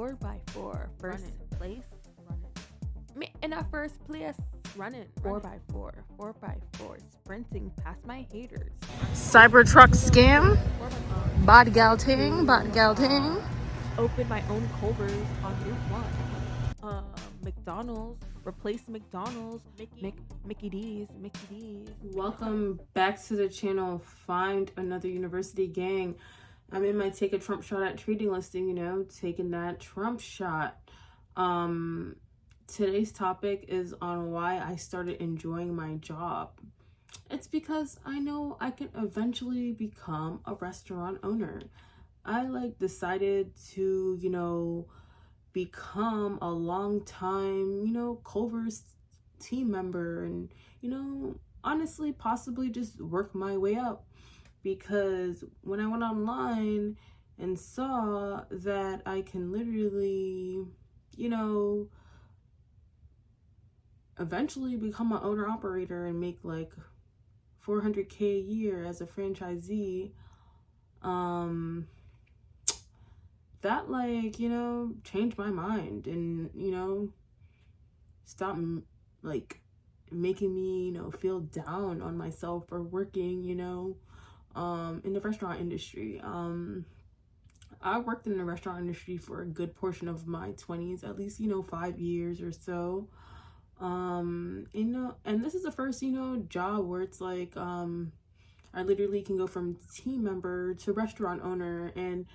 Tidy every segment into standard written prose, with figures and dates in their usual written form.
4x4 first place. In our first place, Running. 4x4, 4x4, sprinting past my haters. Cybertruck scam, body galting. Open my own Culvers on Route 1. McDonald's, replace McDonald's, Mickey D's. Welcome back to the channel. Find Another University gang. I'm in my take a Trump shot at trading listing, taking that Trump shot. Today's topic is on why I started enjoying my job. It's because I know I can eventually become a restaurant owner. I decided to, become a long time, Culver's team member and, honestly, possibly just work my way up. Because when I went online and saw that I can literally, eventually become an owner operator and make like $400K a year as a franchisee, that changed my mind and stopped making me feel down on myself for working in the restaurant industry. I worked in the restaurant industry for a good portion of my 20s, at least 5 years or so. And this is the first job where it's I literally can go from team member to restaurant owner, and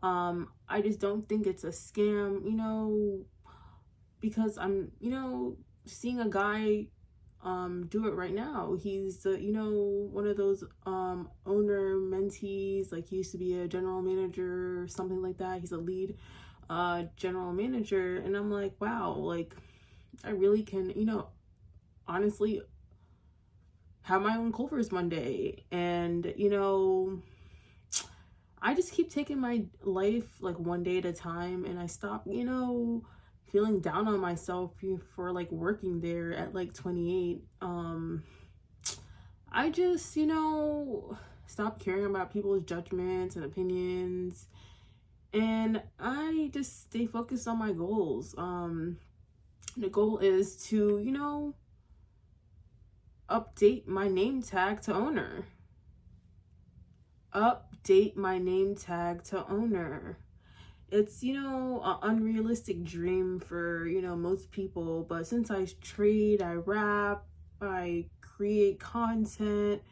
I just don't think it's a scam, because I'm seeing a guy do it right now. He's one of those owner mentees, he used to be a general manager or something like that. He's a lead general manager, and I'm like, wow, I really can honestly have my own Culver's one day. And I just keep taking my life one day at a time, and I stop feeling down on myself for working there at 28. I just stop caring about people's judgments and opinions, and I just stay focused on my goals. The goal is to update my name tag to owner. It's an unrealistic dream for most people, but since I trade, I rap, I create content,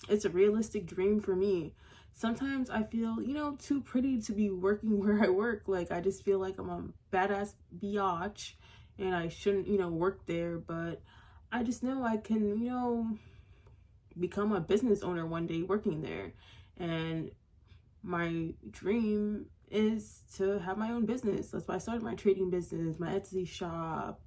it's a realistic dream for me. Sometimes I feel too pretty to be working where I work. I just feel like I'm a badass biatch and I shouldn't work there, but I just know I can become a business owner one day working there. And my dream is to have my own business. That's why I started my trading business, my Etsy shop.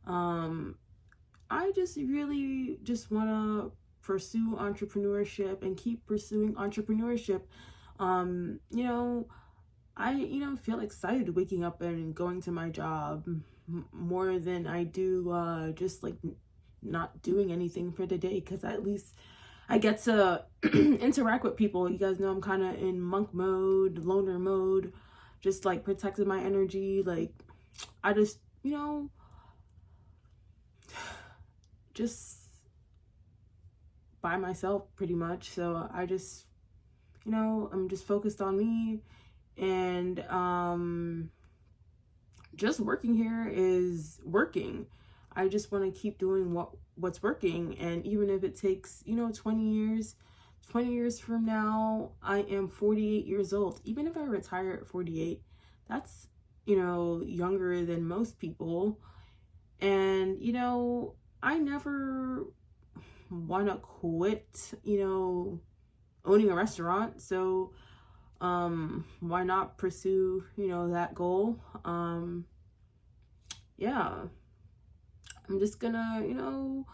I just really just want to pursue entrepreneurship and keep pursuing entrepreneurship. I feel excited waking up and going to my job more than I do just not doing anything for the day, because at least I get to interact with people. You guys know I'm kind of in monk mode, loner mode, just protecting my energy. I just just by myself pretty much. So I just I'm just focused on me, and just working here is working. I just want to keep doing what's working, and even if it takes 20 years from now, I am 48 years old. Even if I retire at 48, that's younger than most people. And I never want to quit owning a restaurant, so why not pursue that goal? Yeah, I'm just gonna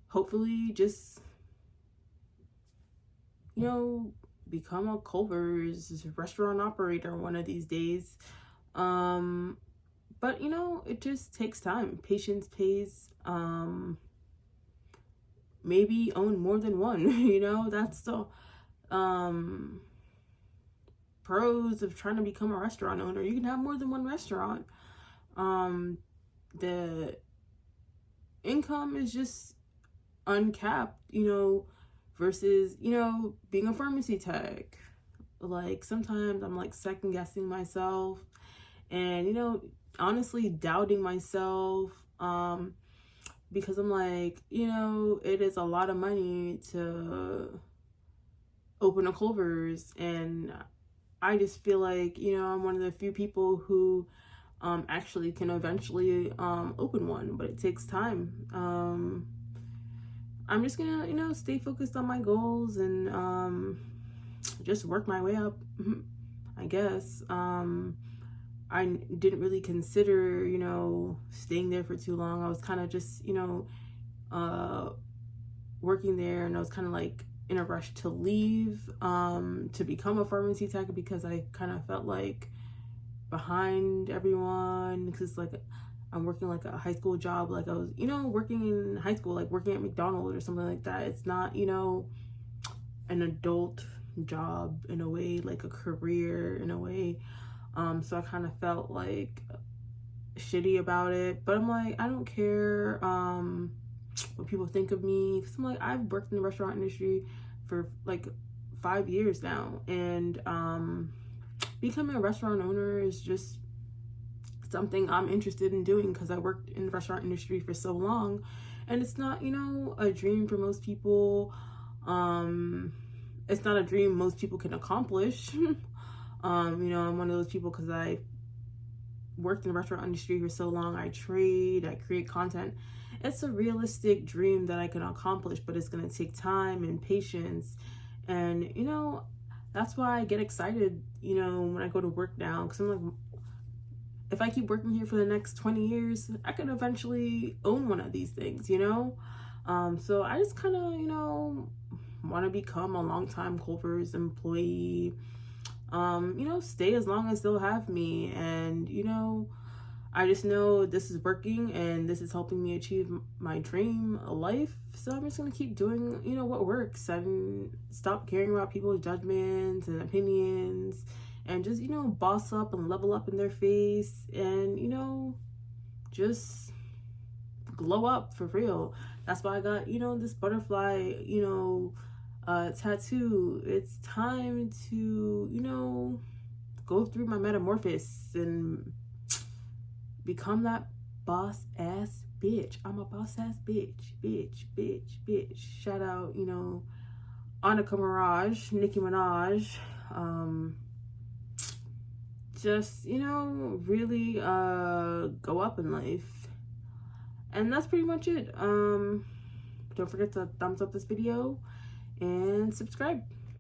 hopefully just become a Culver's restaurant operator one of these days. But it just takes time. Patience pays. Maybe own more than one. That's the pros of trying to become a restaurant owner. You can have more than one restaurant. The income is just uncapped, you know, versus, you know, being a pharmacy tech. Like, sometimes I'm like second guessing myself and, you know, honestly doubting myself, because I'm like, you know, it is a lot of money to open a Culver's, and I just feel like, you know, I'm one of the few people who actually can eventually open one, but it takes time. I'm just gonna, you know, stay focused on my goals and just work my way up, I guess. I didn't really consider, you know, staying there for too long. I was kind of just, you know, working there, and I was kind of like in a rush to leave to become a pharmacy tech, because I kind of felt like behind everyone, because like I'm working like a high school job, like I was, you know, working in high school, like working at McDonald's or something like that. It's not, you know, an adult job in a way, like a career in a way. So I kind of felt like shitty about it, but I'm like, I don't care what people think of me, because I'm like, I've worked in the restaurant industry for like 5 years now, and becoming a restaurant owner is just something I'm interested in doing, because I worked in the restaurant industry for so long, and it's not, you know, a dream for most people. It's not a dream most people can accomplish. You know, I'm one of those people, because I worked in the restaurant industry for so long. I trade, I create content. It's a realistic dream that I can accomplish, but it's going to take time and patience. And, you know, that's why I get excited, you know, when I go to work now, because I'm like, if I keep working here for the next 20 years, I could eventually own one of these things, you know? So I just kind of, you know, want to become a long-time Culver's employee, you know, stay as long as they'll have me. And, you know, I just know this is working and this is helping me achieve my dream life. So I'm just going to keep doing, you know, what works, and stop caring about people's judgments and opinions, and just, you know, boss up and level up in their face, and, you know, just glow up for real. That's why I got, you know, this butterfly, you know, tattoo. It's time to, you know, go through my metamorphosis and become that boss ass bitch. I'm a boss ass bitch. Shout out, you know, Annika Mirage, Nicki Minaj. Just, you know, really go up in life. And that's pretty much it. Don't forget to thumbs up this video and subscribe.